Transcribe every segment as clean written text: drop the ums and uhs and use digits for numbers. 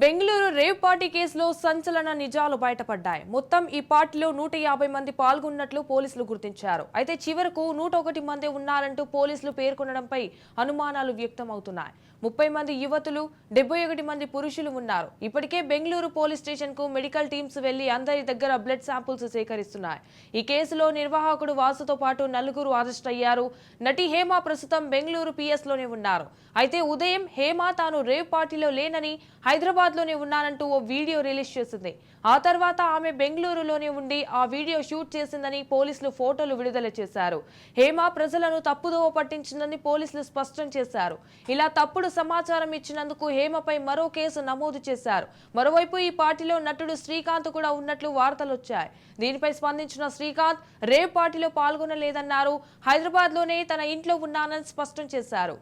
Bengaluru rave party కేసులో సంచలన నిజాలు బయటపడ్డాయి. మొత్తం ఈ పార్టీలో 150 మంది పాల్గొన్నట్లు పోలీసులు గుర్తించారు. అయితే చివరకు 101 మంది ఉన్నారంటూ పోలీసులు పేర్కొనడంపై అనుమానాలు వ్యక్తమవుతున్నాయి. 30 మంది యువతులు, 71 మంది పురుషులు ఉన్నారు. ఇప్పటికే బెంగళూరు పోలీస్ స్టేషన్ కు మెడికల్ టీమ్స్ వెళ్లి అందరి దగ్గర బ్లడ్ శాంపుల్స్ సేకరిస్తున్నాయి. ఈ కేసులో నిర్వాహకుడు వాసుతో పాటు 4 అరెస్ట్ అయ్యారు. నటి హేమ ప్రస్తుతం బెంగళూరు పిఎస్ లోనే ఉన్నారు. అయితే ఉదయం హేమ తాను రేవ్ పార్టీలో లేనని హైదరాబాద్ లోనే ఉన్నానంటూ ఓ వీడియో రిలీజ్ చేసింది. ఆ తర్వాత ఆమె బెంగళూరులోనే ఉండి ఆ వీడియో షూట్ చేసిందని పోలీసులు ఫోటోలు విడుదల చేశారు. హేమ ప్రజలను తప్పుదోవ పట్టించిందని పోలీసులు స్పష్టం చేశారు. ఇలా తప్పుడు సమాచారం ఇచ్చినందుకు హేమపై మరో కేసు నమోదు చేశారు. మరోవైపు ఈ పార్టీలో నటుడు శ్రీకాంత్ కూడా ఉన్నట్లు వార్తలు వచ్చాయి. దీనిపై స్పందించిన శ్రీకాంత్ రేవ్ పార్టీలో పాల్గొనలేదన్నారు. హైదరాబాద్ లోనే తన ఇంట్లో ఉన్నానని స్పష్టం చేశారు.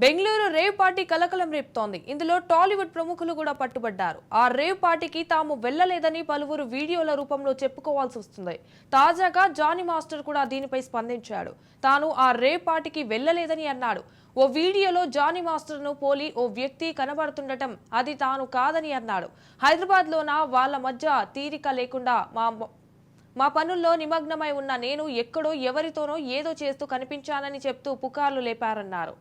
బెంగళూరు రేవ్ పార్టీ కలకలం రేపుతోంది. ఇందులో టాలీవుడ్ ప్రముఖులు కూడా పట్టుబడ్డారు. ఆ రేవ్ పార్టీకి తాము వెళ్లలేదని పలువురు వీడియోల రూపంలో చెప్పుకోవాల్సి వస్తుంది. తాజాగా జానీ మాస్టర్ కూడా దీనిపై స్పందించాడు. తాను ఆ రేవ్ పార్టీకి వెళ్లలేదని అన్నాడు. ఓ వీడియోలో జానీ మాస్టర్ ను పోలి ఓ వ్యక్తి కనబడుతుండటం అది తాను కాదని అన్నాడు. హైదరాబాద్ లోన వాళ్ల మధ్య తీరిక లేకుండా మా పనుల్లో నిమగ్నమై ఉన్న నేను ఎక్కడో ఎవరితోనో ఏదో చేస్తూ కనిపించానని చెప్తూ పుకార్లు లేపారన్నారు.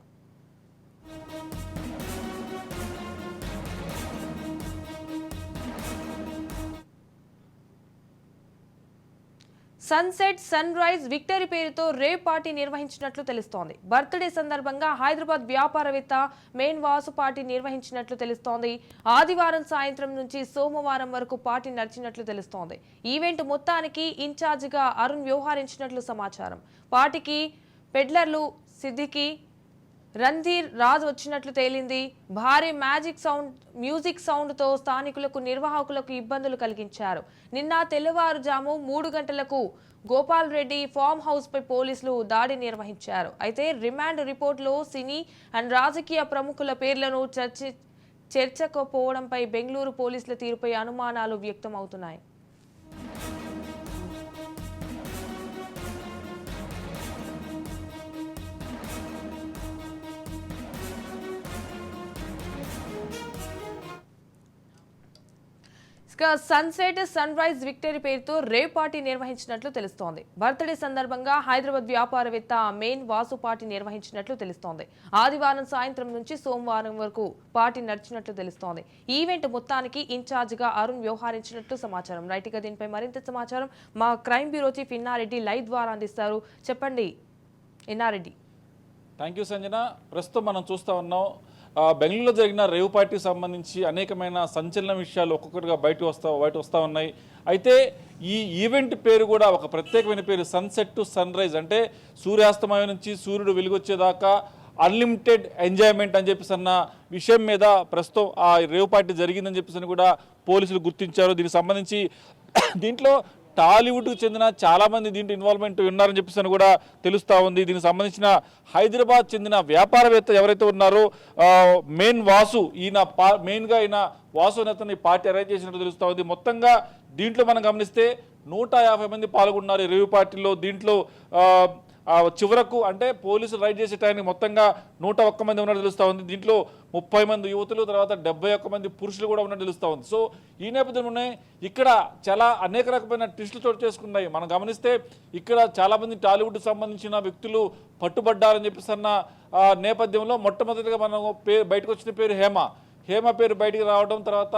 సన్సెట్ సన్ రైజ్ విక్టరీ పేరుతో రేవ్ పార్టీ నిర్వహించినట్లు తెలుస్తోంది. బర్త్డే సందర్భంగా హైదరాబాద్ వ్యాపారవేత్త మెయిన్ వాసు పార్టీ నిర్వహించినట్లు తెలుస్తోంది. ఆదివారం సాయంత్రం నుంచి సోమవారం వరకు పార్టీ నడిచినట్లు తెలుస్తోంది. ఈవెంట్ మొత్తానికి ఇన్ఛార్జిగా అరుణ్ వ్యవహరించినట్లు సమాచారం. పార్టీకి పెడ్లర్లు సిద్దికి రణ్ధీర్ రాజ్ వచ్చినట్లు తేలింది. భారీ మ్యూజిక్ సౌండ్ తో స్థానికులకు నిర్వాహకులకు ఇబ్బందులు కలిగించారు. నిన్న తెల్లవారుజాము 3 గంటలకు గోపాల్ రెడ్డి ఫామ్ హౌస్ పై పోలీసులు దాడి నిర్వహించారు. అయితే రిమాండ్ రిపోర్టులో సినీ అండ్ రాజకీయ ప్రముఖుల పేర్లను చేర్చకపోవడంపై బెంగళూరు పోలీసుల తీరుపై అనుమానాలు వ్యక్తమవుతున్నాయి. సన్సెట్ సన్ రైజ్ విక్టరీ పేరుతో రేవ్ పార్టీ నిర్వహించినట్లు తెలుస్తోంది. బర్త్డే సందర్భంగా హైదరాబాద్ వ్యాపారవేత్త మెయిన్ వాసు పార్టీ నిర్వహించినట్లు తెలుస్తోంది. ఆదివారం సాయంత్రం నుంచి సోమవారం వరకు పార్టీ నడిచినట్లు తెలుస్తోంది. ఈవెంట్ మొత్తానికి ఇన్ఛార్జిగా అరుణ్ వ్యవహరించినట్లు సమాచారం. రైట్గా దీనిపై మరింత సమాచారం మా crime bureau chief Inna Reddy live ద్వారా అందిస్తారు. చెప్పండి ఇన్నారెడ్డి. Thank you Sanjana. ప్రస్తుతం మనం చూస్తూ ఉన్నాం బెంగళూరులో జరిగిన రేవ్ పార్టీకి సంబంధించి అనేకమైన సంచలన విషయాలు ఒక్కొక్కటిగా బయట వస్తూ ఉన్నాయి. అయితే ఈ ఈవెంట్ పేరు కూడా ఒక ప్రత్యేకమైన పేరు, సన్సెట్ టు సన్ రైజ్, అంటే సూర్యాస్తమయం నుంచి సూర్యుడు వెలుగొచ్చేదాకా అన్లిమిటెడ్ ఎంజాయ్మెంట్ అని చెప్పేసి అన్న విషయం మీద ప్రస్తుతం ఆ రేవ్ పార్టీ జరిగిందని చెప్పేసి కూడా పోలీసులు గుర్తించారు. దీనికి సంబంధించి దీంట్లో టాలీవుడ్కు చెందిన చాలామంది దీంట్లో ఇన్వాల్వ్మెంట్ ఉన్నారని చెప్పేసి కూడా తెలుస్తూ ఉంది. దీనికి సంబంధించిన హైదరాబాద్ చెందిన వ్యాపారవేత్త ఎవరైతే ఉన్నారో మెయిన్ వాసు, మెయిన్గా వాసు నేతని పార్టీ అరేంజ్ చేసినట్టు తెలుస్తూ ఉంది. మొత్తంగా దీంట్లో మనం గమనిస్తే 150 మంది పాల్గొన్నారు రేవ్ పార్టీలో. దీంట్లో చివరకు అంటే పోలీసులు రైడ్ చేసే టైంకి మొత్తంగా 101 మంది ఉన్నట్టు తెలుస్తూ ఉంది. దీంట్లో 30 మంది యువతులు, తర్వాత 71 మంది పురుషులు కూడా ఉన్నట్టు తెలుస్తూ ఉంది. సో ఈ నేపథ్యంలోనే ఇక్కడ చాలా అనేక రకమైన ట్విస్టులు చోటు చేసుకున్నాయి. మనం గమనిస్తే ఇక్కడ చాలామంది టాలీవుడ్కి సంబంధించిన వ్యక్తులు పట్టుబడ్డారని చెప్పేసి అన్న నేపథ్యంలో మొట్టమొదటిగా మనం బయటకు వచ్చిన పేరు హేమ పేరు బయటికి రావడం, తర్వాత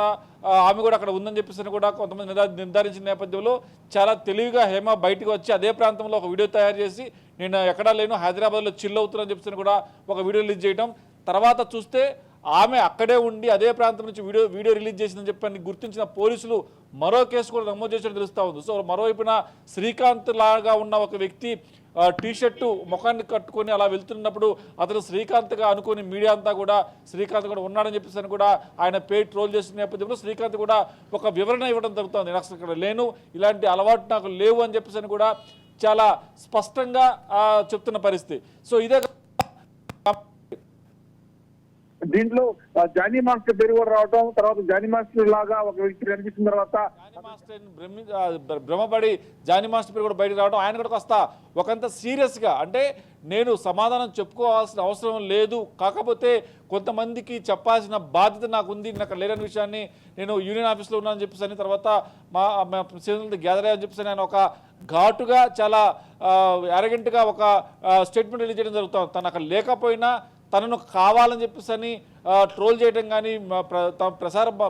ఆమె కూడా అక్కడ ఉందని చెప్పేసి కూడా కొంతమంది నిర్ధారించిన నేపథ్యంలో చాలా తెలివిగా హేమ బయటకు వచ్చి అదే ప్రాంతంలో ఒక వీడియో తయారు చేసి నేను ఎక్కడా లేను, హైదరాబాద్లో చిల్ అవుతున్నానని చెప్పేసి కూడా ఒక వీడియో రిలీజ్ చేయడం, తర్వాత చూస్తే ఆమె అక్కడే ఉండి అదే ప్రాంతం నుంచి వీడియో రిలీజ్ చేసిందని చెప్పని గుర్తించిన పోలీసులు మరో కేసు కూడా నమోదు చేసినట్టు తెలుస్తూ ఉంది. సో మరోవైపున శ్రీకాంత్ లాగా ఉన్న ఒక వ్యక్తి టీషర్టు ముఖాన్ని కట్టుకొని అలా వెళ్తున్నప్పుడు అతను శ్రీకాంత్గా అనుకుని మీడియా అంతా కూడా శ్రీకాంత్ కూడా ఉన్నాడని చెప్పేసి కూడా ఆయన పేరు ట్రోల్ చేసిన నేపథ్యంలో శ్రీకాంత్ కూడా ఒక వివరణ ఇవ్వడం జరుగుతుంది. నేను అసలు ఇక్కడ లేను, ఇలాంటి అలవాటు నాకు లేవు అని చెప్పేసి కూడా చాలా స్పష్టంగా చెప్తున్న పరిస్థితి. సో ఇదే దీంట్లో జానీ మాస్టర్ పేరు కూడా రావటం, తర్వాత జానీ మాస్టర్ లాగా ఒక వ్యక్తి కనిపించిన తర్వాత భ్రమపడి జానీ మాస్టర్ పేరు కూడా బయటకు రావడం, ఆయన కూడా కాస్త ఒకంత సీరియస్గా అంటే నేను సమాధానం చెప్పుకోవాల్సిన అవసరం లేదు, కాకపోతే కొంతమందికి చెప్పాల్సిన బాధ్యత నాకు ఉంది, నాకు లేని విషయాన్ని నేను యూనియన్ ఆఫీస్లో ఉన్నానని చెప్పేసి తర్వాత మా శ్రేణులతో గ్యాదర్ అయ్యని చెప్పేసి ఆయన ఒక ఘాటుగా చాలా అరగంటగా ఒక స్టేట్మెంట్ రిలీజ్ చేయడం జరుగుతుంది. తను అక్కడ లేకపోయినా తనను కావాలని చెప్పేసి ట్రోల్ చేయడం కానీ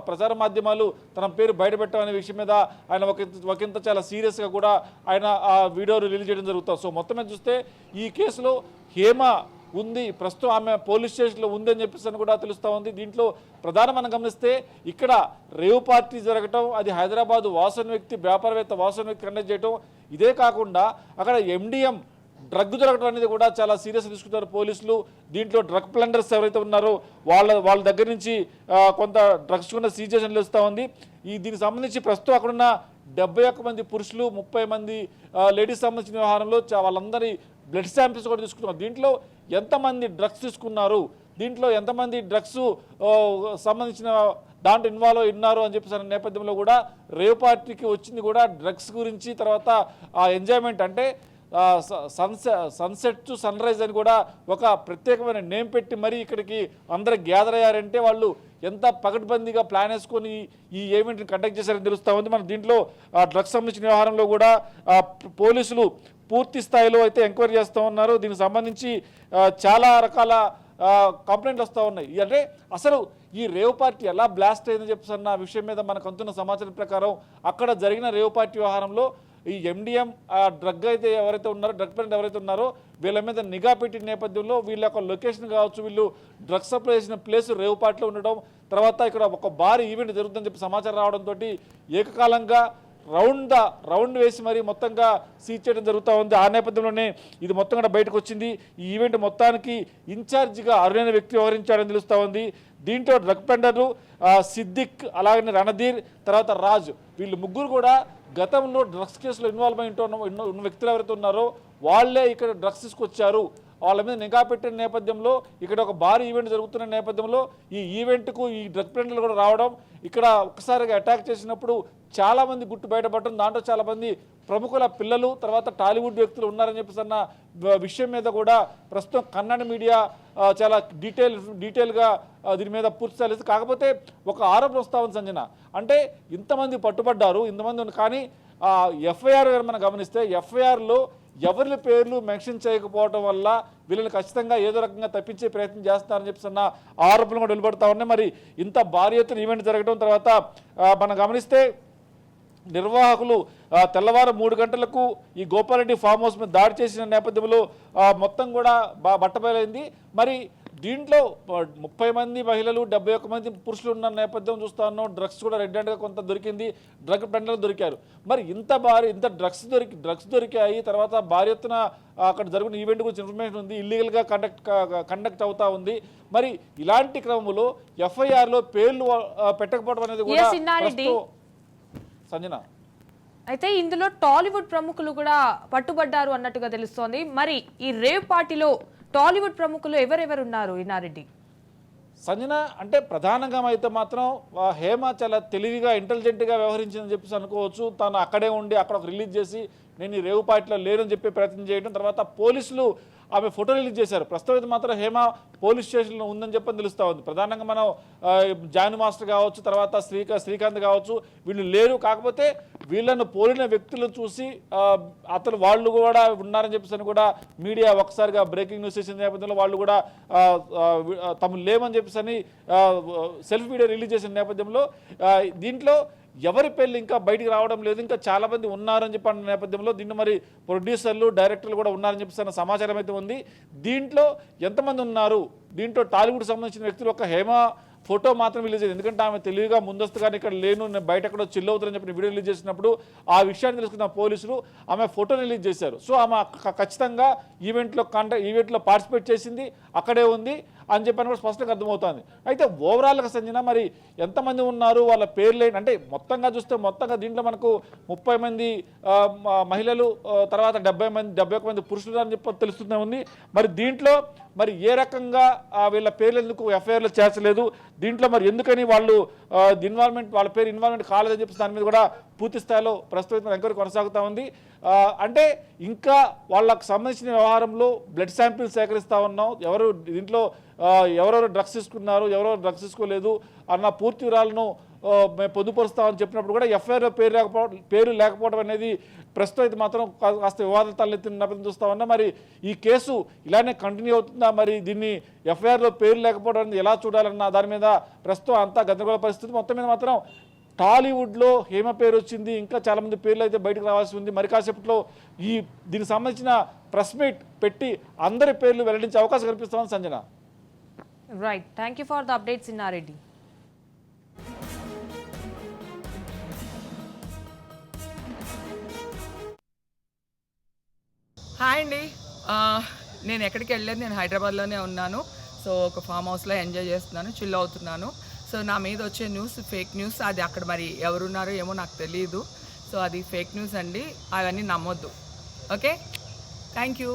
ప్రసార మాధ్యమాలు తన పేరు బయటపెట్టడం అనే విషయం మీద ఆయన ఒకంత చాలా సీరియస్గా కూడా ఆయన ఆ వీడియో రిలీజ్ చేయడం జరుగుతుంది. సో మొత్తం మీద చూస్తే ఈ కేసులో హేమ ఉంది, ప్రస్తుతం ఆమె పోలీస్ స్టేషన్లో ఉందని చెప్పేసి కూడా తెలుస్తూ ఉంది. దీంట్లో ప్రధానం మనం గమనిస్తే ఇక్కడ రేవ్ పార్టీ జరగటం, అది హైదరాబాద్ వాసన వ్యక్తి వ్యాపారవేత్త వాసన వ్యక్తి కండక్ట్ చేయటం, ఇదే కాకుండా అక్కడ MDM డ్రగ్ దొరకడం అనేది కూడా చాలా సీరియస్గా తీసుకుంటారు పోలీసులు. దీంట్లో డ్రగ్ ప్లండర్స్ ఎవరైతే ఉన్నారో వాళ్ళ దగ్గర నుంచి కొంత డ్రగ్స్ కూడా సీజ్ చేసి తెలుస్తూ ఉంది. దీనికి సంబంధించి ప్రస్తుతం అక్కడున్న 71 మంది పురుషులు 30 మంది లేడీస్ సంబంధించిన వ్యవహారంలో వాళ్ళందరి బ్లడ్ శాంపిల్స్ కూడా తీసుకుంటున్నారు. దీంట్లో ఎంతమంది డ్రగ్స్ తీసుకున్నారు, దీంట్లో ఎంతమంది డ్రగ్స్ సంబంధించిన దాంట్లో ఇన్వాల్వ్ ఉన్నారు అని చెప్పేసి అనే నేపథ్యంలో కూడా రేవ్ పార్టీకి వచ్చింది కూడా డ్రగ్స్ గురించి, తర్వాత ఆ ఎంజాయ్మెంట్ అంటే సన్సెట్ టు సన్ రైజ్ అని కూడా ఒక ప్రత్యేకమైన నేమ్ పెట్టి మరీ ఇక్కడికి అందరూ గ్యాదర్ అయ్యారంటే వాళ్ళు ఎంత పకడ్బందీగా ప్లాన్ వేసుకొని ఈ ఈవెంట్ని కండక్ట్ చేశారని తెలుస్తూ ఉంది. మన దీంట్లో డ్రగ్స్ సంబంధించిన వ్యవహారంలో కూడా పోలీసులు పూర్తి స్థాయిలో అయితే ఎంక్వైరీ చేస్తూ ఉన్నారు. దీనికి సంబంధించి చాలా రకాల కంప్లైంట్లు వస్తూ ఉన్నాయి. అంటే అసలు ఈ రేవ్ పార్టీ ఎలా బ్లాస్ట్ అయిందని చెప్పేసి అన్న విషయం మీద మనకు అందుతున్న సమాచారం ప్రకారం అక్కడ జరిగిన రేవ్ పార్టీ వ్యవహారంలో ఈ MDM డ్రగ్ అయితే ఎవరైతే ఉన్నారో డ్రగ్ ప్లాంట్ ఎవరైతే ఉన్నారో వీళ్ళ మీద నిఘా పెట్టిన నేపథ్యంలో వీళ్ళ యొక్క లొకేషన్ కావచ్చు, వీళ్ళు డ్రగ్స్ సప్లై చేసిన ప్లేస్ రేవ్ పార్టీలో ఉండడం, తర్వాత ఇక్కడ ఒక భారీ ఈవెంట్ జరుగుతుందని చెప్పి సమాచారం రావడంతో ఏకకాలంగా రౌండ్ వేసి మరి మొత్తంగా సీజ్ చేయడం జరుగుతూ ఉంది. ఆ నేపథ్యంలోనే ఇది మొత్తం కూడా బయటకు వచ్చింది. ఈ ఈవెంట్ మొత్తానికి ఇన్ఛార్జిగా అరుణైన వ్యక్తి వ్యవహరించాడని తెలుస్తూ ఉంది. దీంట్లో డ్రగ్ పెండర్లు సిద్దిక్, అలాగనే రణధీర్, తర్వాత రాజ్, వీళ్ళు ముగ్గురు కూడా గతంలో డ్రగ్స్ కేసులో ఇన్వాల్వ్ అయి ఉన్న వ్యక్తులు ఎవరైతే ఉన్నారో వాళ్ళే ఇక్కడ డ్రగ్స్ తీసుకొచ్చారు. వాళ్ళ మీద నిఘా పెట్టిన నేపథ్యంలో ఇక్కడ ఒక భారీ ఈవెంట్ జరుగుతున్న నేపథ్యంలో ఈ ఈవెంట్కు ఈ డ్రగ్ ప్రింటర్లు కూడా రావడం, ఇక్కడ ఒక్కసారిగా అటాక్ చేసినప్పుడు చాలామంది గుట్టు బయటపడటం, దాంట్లో చాలామంది ప్రముఖుల పిల్లలు, తర్వాత టాలీవుడ్ వ్యక్తులు ఉన్నారని చెప్పేసి అన్న విషయం మీద కూడా ప్రస్తుతం కన్నడ మీడియా చాలా డీటెయిల్గా దీని మీద పూర్తి స్థాయి. కాకపోతే ఒక ఆరోపణ వస్తూ ఉంది సంజన, అంటే ఇంతమంది పట్టుబడ్డారు, ఇంతమంది కానీ FIR మనం గమనిస్తే FIRలో ఎవరి పేర్లు మెన్షన్ చేయకపోవడం వల్ల వీళ్ళని ఖచ్చితంగా ఏదో రకంగా తప్పించే ప్రయత్నం చేస్తున్నారని చెప్పి అన్న ఆరోపణలు కూడా వెలువడుతూ ఉన్నాయి. మరి ఇంత భారీ ఎత్తున ఈవెంట్ జరగడం తర్వాత మనం గమనిస్తే నిర్వాహకులు తెల్లవారు 3 గంటలకు ఈ గోపాలరెడ్డి ఫామ్ హౌస్ మీద దాడి చేసిన నేపథ్యంలో మొత్తం కూడా బట్టబయలైంది. మరి దీంట్లో 30 మంది మహిళలు 71 మంది పురుషులు ఉన్న నేపథ్యం చూస్తా ఉన్నాం. డ్రగ్స్ కూడా రెడ్ హ్యాండ్గా కొంత దొరికింది, డ్రగ్ పెండర్లు దొరికారు. మరి ఇంత డ్రగ్స్ దొరికాయి, తర్వాత భారీ ఎత్తున అక్కడ జరిగిన ఈవెంట్ గురించి ఇన్ఫర్మేషన్ ఉంది, ఇల్లీగల్గా కండక్ట్ అవుతా ఉంది. మరి ఇలాంటి క్రమంలో FIRలో పేర్లు పెట్టకపోవడం అనేది కూడా సంజన. అయితే ఇందులో టాలీవుడ్ ప్రముఖులు కూడా పట్టుబడ్డారు అన్నట్టుగా తెలుస్తోంది. మరి ఈ రేవ్ పార్టీలో టాలీవుడ్ ప్రముఖులు ఎవరెవరు ఉన్నారు ఇన్నారెడ్డి? సంజన, అంటే ప్రధానంగా అయితే మాత్రం హేమ చాలా తెలివిగా ఇంటెలిజెంట్గా వ్యవహరించిందని చెప్పేసి అనుకోవచ్చు. తను అక్కడే ఉండి అక్కడ రిలీజ్ చేసి నేను ఈ రేవ్ పార్టీలో లేనని చెప్పి ప్రయత్నం చేయడం, తర్వాత పోలీసులు ఆమె ఫోటో రిలీజ్ చేశారు. ప్రస్తుతం అయితే మాత్రం హేమ పోలీస్ స్టేషన్లో ఉందని చెప్పని తెలుస్తూ ఉంది. ప్రధానంగా మనం జాను మాస్టర్ కావచ్చు, తర్వాత శ్రీకాంత్ కావచ్చు, వీళ్ళు లేరు. కాకపోతే వీళ్ళను పోలిన వ్యక్తులు చూసి వాళ్ళు కూడా ఉన్నారని చెప్పేసి కూడా మీడియా ఒకసారిగా బ్రేకింగ్ న్యూస్ చేసిన నేపథ్యంలో వాళ్ళు కూడా తమ లేవని చెప్పేసి సెల్ఫ్ వీడియో రిలీజ్ చేసిన నేపథ్యంలో దీంట్లో ఎవరి పేర్లు ఇంకా బయటికి రావడం లేదు, ఇంకా చాలా మంది ఉన్నారని చెప్పి అన్న నేపథ్యంలో దీంట్లో మరి ప్రొడ్యూసర్లు, డైరెక్టర్లు కూడా ఉన్నారని చెప్పేసి సమాచారం అయితే ఉంది. దీంట్లో ఎంతమంది ఉన్నారు, దీంట్లో టాలీవుడ్ సంబంధించిన వ్యక్తులు ఒక హేమ ఫోటో మాత్రం రిలీజ్ అయింది. ఎందుకంటే ఆమె తెలివిగా ముందస్తుగానే ఇక్కడ లేను, నేను బయట ఎక్కడో చిల్ అవుతారని చెప్పి వీడియో రిలీజ్ చేసినప్పుడు ఆ విషయాన్ని తెలుసుకున్న పోలీసులు ఆమె ఫోటో రిలీజ్ చేశారు. సో ఆమె ఖచ్చితంగా ఈవెంట్లో పార్టిసిపేట్ చేసింది, అక్కడే ఉంది. అని చెప్పని కూడా స్పష్టంగా అర్థమవుతుంది. అయితే ఓవరాల్గా సంజన మరి ఎంతమంది ఉన్నారు, వాళ్ళ పేర్లు ఏంటి అంటే మొత్తంగా చూస్తే మొత్తంగా దీంట్లో మనకు 30 మంది మహిళలు, తర్వాత 71 మంది పురుషులు అని చెప్పి తెలుస్తూనే ఉంది. మరి దీంట్లో మరి ఏ రకంగా వీళ్ళ పేర్లు ఎందుకు ఎఫ్ఐఆర్లో చేర్చలేదు, దీంట్లో మరి ఎందుకని వాళ్ళు వాళ్ళ పేరు ఇన్వాల్వ్మెంట్ కాలేదని చెప్పి దాని మీద కూడా పూర్తి స్థాయిలో ప్రస్తుతం ఎంక్వైరీ కొనసాగుతూ ఉంది. అంటే ఇంకా వాళ్ళకు సంబంధించిన వ్యవహారంలో బ్లడ్ శాంపిల్ సేకరిస్తూ ఉన్నాం, దీంట్లో ఎవరెవరు డ్రగ్స్ తీసుకున్నారు, ఎవరెవరు డ్రగ్స్ తీసుకోలేదు అన్న పూర్తి వివరాలను మేము పొందుపరుస్తామని చెప్పినప్పుడు కూడా ఎఫ్ఐఆర్లో పేరు లేకపోవడం అనేది ప్రస్తుతం అయితే మాత్రం కాస్త వివాదాలు తలెత్తిన నేపథ్యం చూస్తా ఉన్నా. మరి ఈ కేసు ఇలానే కంటిన్యూ అవుతుందా, మరి దీన్ని ఎఫ్ఐఆర్లో పేరు లేకపోవడం అనేది ఎలా చూడాలన్న దాని మీద ప్రస్తుతం అంతా గందరగోళ పరిస్థితి. మొత్తం మీద మాత్రం టాలీవుడ్లో హేమ పేరు వచ్చింది, ఇంకా చాలామంది పేర్లు అయితే బయటకు రావాల్సి ఉంది. మరి కాసేపట్లో దీనికి సంబంధించిన ప్రెస్ మీట్ పెట్టి అందరి పేర్లు వెల్లడించే అవకాశం కల్పిస్తామని Sanjana. Right, thank you for the updates Inna Reddy. Hi అండి, నేను ఎక్కడికి వెళ్ళలేదు, నేను హైదరాబాద్లోనే ఉన్నాను. సో ఒక ఫామ్ హౌస్లో ఎంజాయ్ చేస్తున్నాను, చిల్ అవుతున్నాను. సో నా మీద వచ్చే న్యూస్ ఫేక్ న్యూస్, అది అక్కడ మరి ఎవరున్నారో ఏమో నాకు తెలియదు. సో అది ఫేక్ న్యూస్ అండి, అవన్నీ నమ్మొద్దు. Okay, thank you.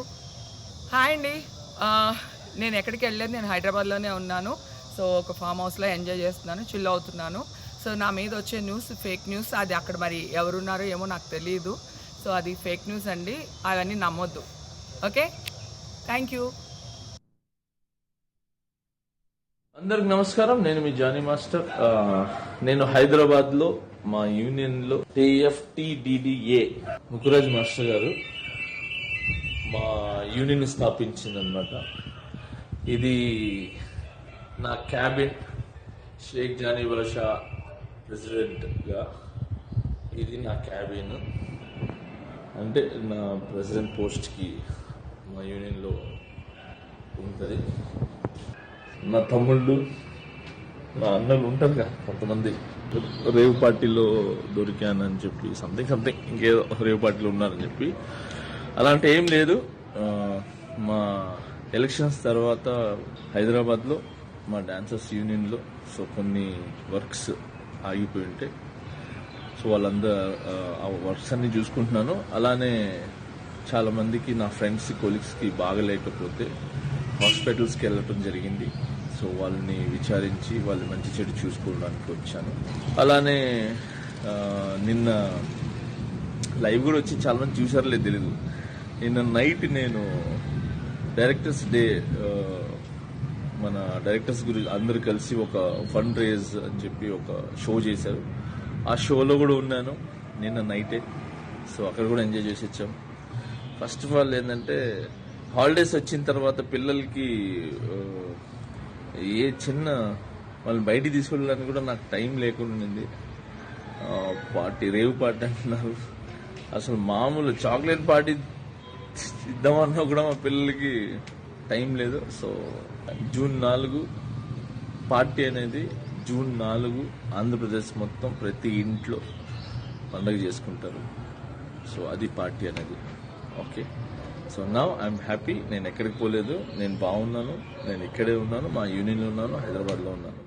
హాయ్ అండి, నేను ఎక్కడికి వెళ్ళలేదు, నేను హైదరాబాద్లోనే ఉన్నాను. సో ఒక ఫామ్ హౌస్లో ఎంజాయ్ చేస్తున్నాను, చిల్ అవుతున్నాను. సో నా మీద వచ్చే న్యూస్ ఫేక్ న్యూస్, అది అక్కడ మరి ఎవరున్నారో ఏమో నాకు తెలియదు. సో అది ఫేక్ న్యూస్ అండి, అవన్నీ నమ్మొద్దు. Okay, thank you. అందరికి నమస్కారం, నేను మీ జానీ మాస్టర్. నేను హైదరాబాద్లో మా యూనియన్లో TFTDDA ముకురాజ్ మాస్టర్ గారు మా యూనియన్ స్థాపించిందనమాట. ఇది నా క్యాబిన్, షేక్ జానీ బాషా ప్రెసిడెంట్గా ఇది నా క్యాబిన్. అంటే నా ప్రెసిడెంట్ పోస్ట్కి మా యూనియన్లో ఉంటుంది. నా తమ్ముళ్ళు, నా అన్నలు ఉంటారు కదా కొంతమంది, రేవ్ పార్టీలో దొరికానని చెప్పి సంథింగ్ ఇంకేదో రేవ్ పార్టీలో ఉన్నారని చెప్పి, అలాంటి ఏం లేదు. మా ఎలక్షన్స్ తర్వాత హైదరాబాద్లో మా డాన్సర్స్ యూనియన్లో సో కొన్ని వర్క్స్ ఆగిపోయి ఉంటాయి. సో వాళ్ళందరూ ఆ వర్క్స్ అన్ని చూసుకుంటున్నాను. అలానే చాలామందికి నా ఫ్రెండ్స్ కొలీగ్స్కి బాగలేకపోతే హాస్పిటల్స్కి వెళ్ళటం జరిగింది. సో వాళ్ళని విచారించి వాళ్ళు మంచి చెడు చూసుకోవడానికి వచ్చాను. అలానే నిన్న లైవ్ కూడా వచ్చి చాలామంది చూసారో తెలీదు, నిన్న నైట్ నేను డైరెక్టర్స్ డే, మన డైరెక్టర్స్ గురించి అందరు కలిసి ఒక ఫండ్ రేజ్ అని చెప్పి ఒక షో చేశారు. ఆ షోలో కూడా ఉన్నాను నిన్న నైటే. సో అక్కడ కూడా ఎంజాయ్ చేసి వచ్చాం. ఫస్ట్ ఆఫ్ ఆల్ ఏంటంటే హాలిడేస్ వచ్చిన తర్వాత పిల్లలకి ఏ చిన్న వాళ్ళని బయటికి తీసుకెళ్ళడానికి కూడా నాకు టైం లేకుండా ఉంది. రేవ్ పార్టీ అంటున్నారు, అసలు మామూలు చాక్లెట్ పార్టీ ఇద్దామన్నా కూడా మా పిల్లలకి టైం లేదు. సో జూన్ 4 పార్టీ అనేది, జూన్ 4 ఆంధ్రప్రదేశ్ మొత్తం ప్రతి ఇంట్లో పండుగ చేసుకుంటారు. సో అది పార్టీ అనేది. Okay, so now I'm happy. నేను ఎక్కడికి పోలేదు, నేను బాగున్నాను, నేను ఇక్కడే ఉన్నాను, మా యూనియన్లో ఉన్నాను, హైదరాబాద్లో ఉన్నాను.